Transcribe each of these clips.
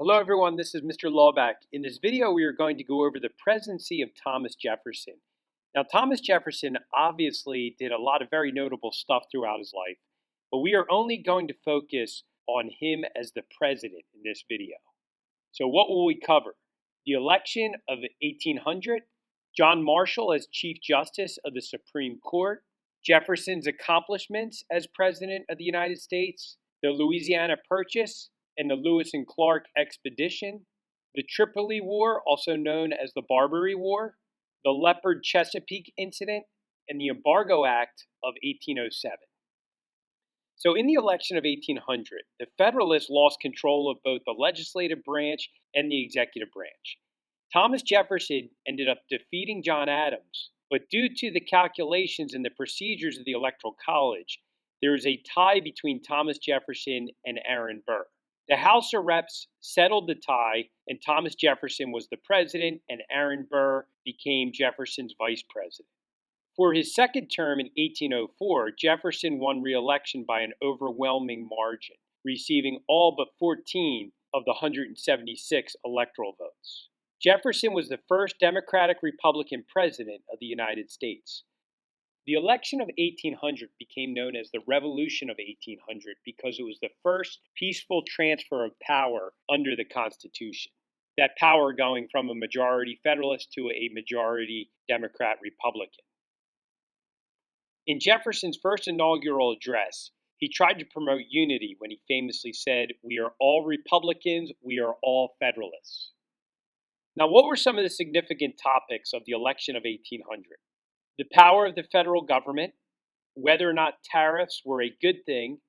Hello everyone, this is Mr. Lawback. In this video we are going to go over the presidency of Thomas Jefferson. Now Thomas Jefferson obviously did a lot of very notable stuff throughout his life, but we are only going to focus on him as the president in this video. So what will we cover? The election of 1800, John Marshall as Chief Justice of the Supreme Court, Jefferson's accomplishments as President of the United States, the Louisiana Purchase, and the Lewis and Clark expedition, the Tripoli War, also known as the Barbary War, the Leopard Chesapeake incident, and the Embargo Act of 1807. So in the election of 1800, the Federalists lost control of both the legislative branch and the executive branch. Thomas Jefferson ended up defeating John Adams, but due to the calculations and the procedures of the Electoral College, there is a tie between Thomas Jefferson and Aaron Burr. The House of Reps settled the tie, and Thomas Jefferson was the president, and Aaron Burr became Jefferson's vice president. For his second term in 1804, Jefferson won re-election by an overwhelming margin, receiving all but 14 of the 176 electoral votes. Jefferson was the first Democratic-Republican president of the United States. The election of 1800 became known as the Revolution of 1800 because it was the first peaceful transfer of power under the Constitution. That power going from a majority Federalist to a majority Democrat-Republican. In Jefferson's first inaugural address, he tried to promote unity when he famously said, "We are all Republicans, we are all Federalists." Now, what were some of the significant topics of the election of 1800? The power of the federal government, whether or not tariffs were a good thing,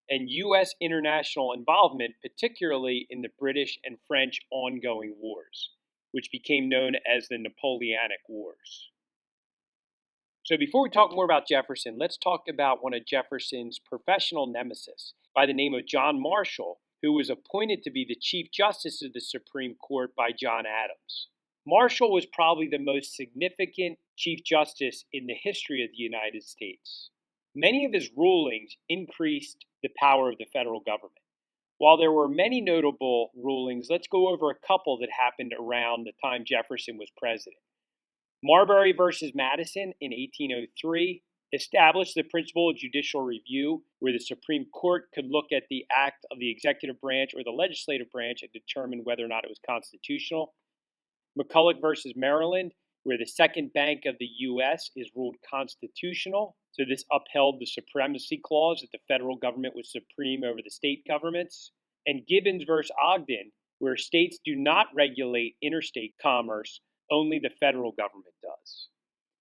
and U.S. international involvement, particularly in the British and French ongoing wars, which became known as the Napoleonic Wars. So before we talk more about Jefferson, let's talk about one of Jefferson's professional nemesis by the name of John Marshall, who was appointed to be the Chief Justice of the Supreme Court by John Adams. Marshall was probably the most significant Chief Justice in the history of the United States. Many of his rulings increased the power of the federal government. While there were many notable rulings, let's go over a couple that happened around the time Jefferson was president. Marbury versus Madison in 1803 established the principle of judicial review, where the Supreme Court could look at the act of the executive branch or the legislative branch and determine whether or not it was constitutional. McCulloch versus Maryland, where the second bank of the U.S. is ruled constitutional. So this upheld the supremacy clause that the federal government was supreme over the state governments. And Gibbons versus Ogden, where states do not regulate interstate commerce, only the federal government does.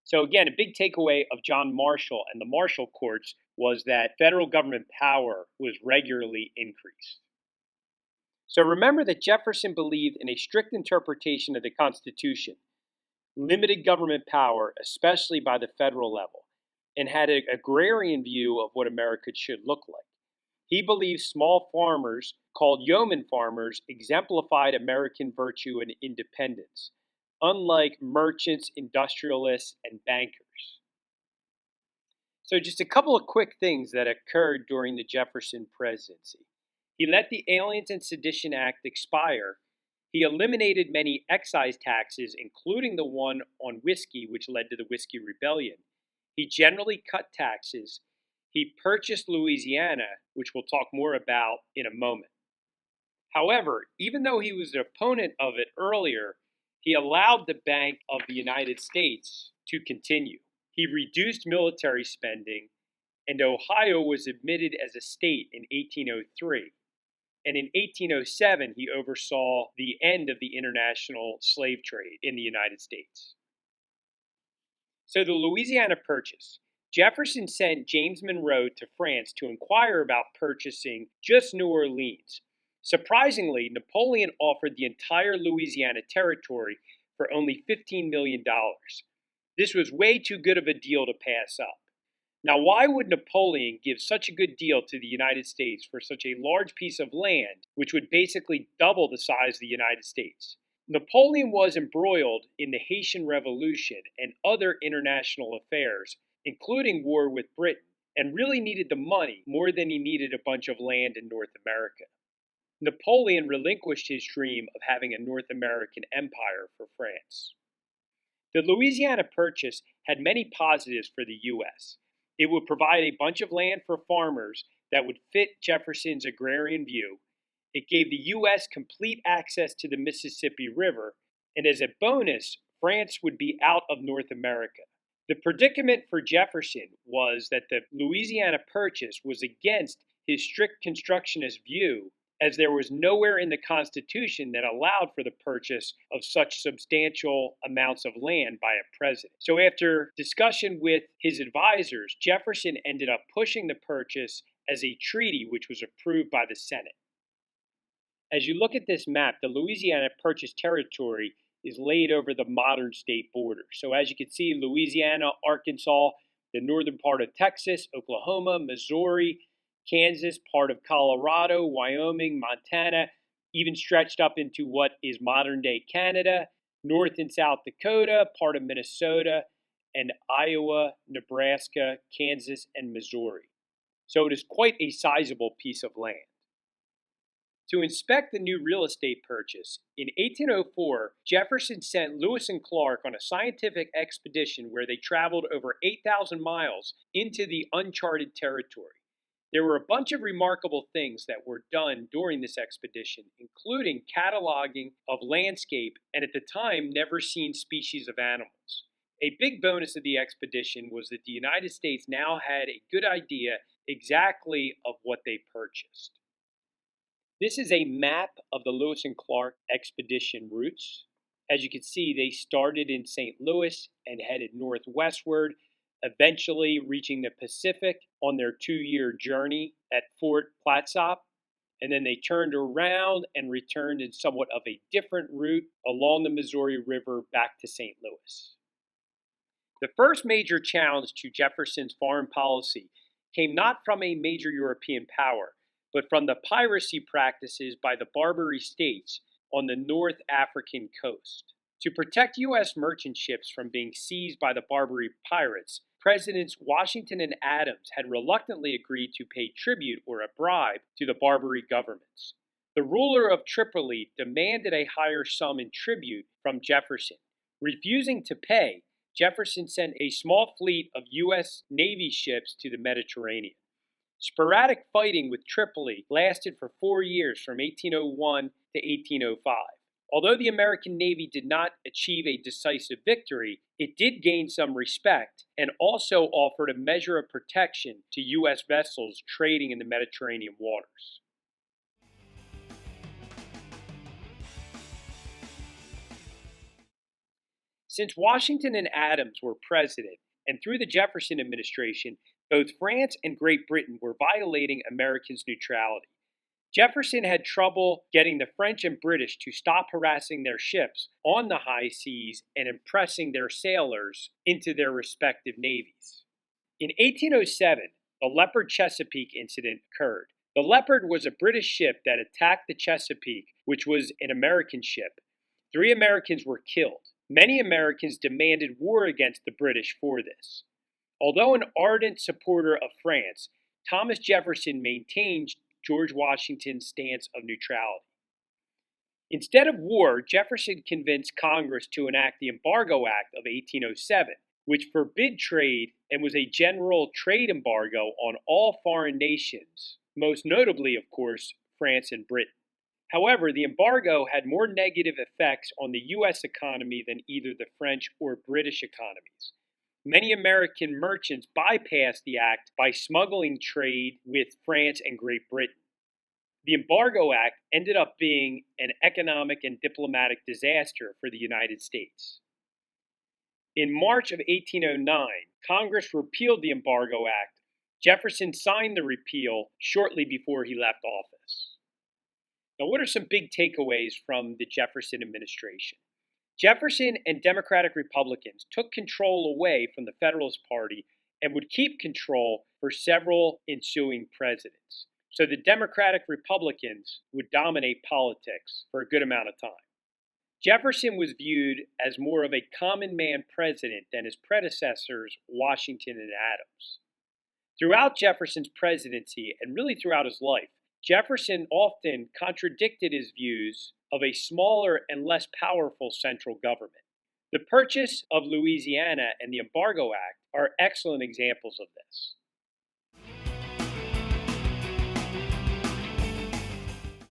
So again, a big takeaway of John Marshall and the Marshall courts was that federal government power was regularly increased. So remember that Jefferson believed in a strict interpretation of the Constitution, limited government power, especially by the federal level, and had an agrarian view of what America should look like. He believed small farmers, called yeoman farmers, exemplified American virtue and independence, unlike merchants, industrialists, and bankers. So just a couple of quick things that occurred during the Jefferson presidency. He let the Aliens and Sedition Act expire. He eliminated many excise taxes, including the one on whiskey, which led to the Whiskey Rebellion. He generally cut taxes. He purchased Louisiana, which we'll talk more about in a moment. However, even though he was an opponent of it earlier, he allowed the Bank of the United States to continue. He reduced military spending, and Ohio was admitted as a state in 1803. And in 1807, he oversaw the end of the international slave trade in the United States. So the Louisiana Purchase. Jefferson sent James Monroe to France to inquire about purchasing just New Orleans. Surprisingly, Napoleon offered the entire Louisiana territory for only $15 million. This was way too good of a deal to pass up. Now, why would Napoleon give such a good deal to the United States for such a large piece of land, which would basically double the size of the United States? Napoleon was embroiled in the Haitian Revolution and other international affairs, including war with Britain, and really needed the money more than he needed a bunch of land in North America. Napoleon relinquished his dream of having a North American empire for France. The Louisiana Purchase had many positives for the U.S. It would provide a bunch of land for farmers that would fit Jefferson's agrarian view. It gave the U.S. complete access to the Mississippi River, and as a bonus, France would be out of North America. The predicament for Jefferson was that the Louisiana Purchase was against his strict constructionist view, as there was nowhere in the Constitution that allowed for the purchase of such substantial amounts of land by a president. So after discussion with his advisors, Jefferson ended up pushing the purchase as a treaty which was approved by the Senate. As you look at this map, the Louisiana Purchase territory is laid over the modern state border. So as you can see, Louisiana, Arkansas, the northern part of Texas, Oklahoma, Missouri, Kansas, part of Colorado, Wyoming, Montana, even stretched up into what is modern-day Canada, North and South Dakota, part of Minnesota, and Iowa, Nebraska, Kansas, and Missouri. So it is quite a sizable piece of land. To inspect the new real estate purchase, in 1804, Jefferson sent Lewis and Clark on a scientific expedition where they traveled over 8,000 miles into the uncharted territory. There were a bunch of remarkable things that were done during this expedition, including cataloging of landscape and at the time never seen species of animals. A big bonus of the expedition was that the United States now had a good idea exactly of what they purchased. This is a map of the Lewis and Clark expedition routes. As you can see, they started in St. Louis and headed northwestward, eventually reaching the Pacific on their 2-year journey at Fort Clatsop, and then they turned around and returned in somewhat of a different route along the Missouri River back to St. Louis. The first major challenge to Jefferson's foreign policy came not from a major European power, but from the piracy practices by the Barbary states on the North African coast. To protect U.S. merchant ships from being seized by the Barbary pirates, Presidents Washington and Adams had reluctantly agreed to pay tribute or a bribe to the Barbary governments. The ruler of Tripoli demanded a higher sum in tribute from Jefferson. Refusing to pay, Jefferson sent a small fleet of U.S. Navy ships to the Mediterranean. Sporadic fighting with Tripoli lasted for 4 years from 1801 to 1805. Although the American Navy did not achieve a decisive victory, it did gain some respect and also offered a measure of protection to U.S. vessels trading in the Mediterranean waters. Since Washington and Adams were president, and through the Jefferson administration, both France and Great Britain were violating Americans' neutrality. Jefferson had trouble getting the French and British to stop harassing their ships on the high seas and impressing their sailors into their respective navies. In 1807, the Leopard Chesapeake incident occurred. The Leopard was a British ship that attacked the Chesapeake, which was an American ship. 3 Americans were killed. Many Americans demanded war against the British for this. Although an ardent supporter of France, Thomas Jefferson maintained George Washington's stance of neutrality. Instead of war, Jefferson convinced Congress to enact the Embargo Act of 1807, which forbid trade and was a general trade embargo on all foreign nations, most notably, of course, France and Britain. However, the embargo had more negative effects on the U.S. economy than either the French or British economies. Many American merchants bypassed the act by smuggling trade with France and Great Britain. The Embargo Act ended up being an economic and diplomatic disaster for the United States. In March of 1809, Congress repealed the Embargo Act. Jefferson signed the repeal shortly before he left office. Now, what are some big takeaways from the Jefferson administration? Jefferson and Democratic Republicans took control away from the Federalist Party and would keep control for several ensuing presidents. So the Democratic Republicans would dominate politics for a good amount of time. Jefferson was viewed as more of a common man president than his predecessors, Washington and Adams. Throughout Jefferson's presidency, and really throughout his life, Jefferson often contradicted his views of a smaller and less powerful central government. The Purchase of Louisiana and the Embargo Act are excellent examples of this.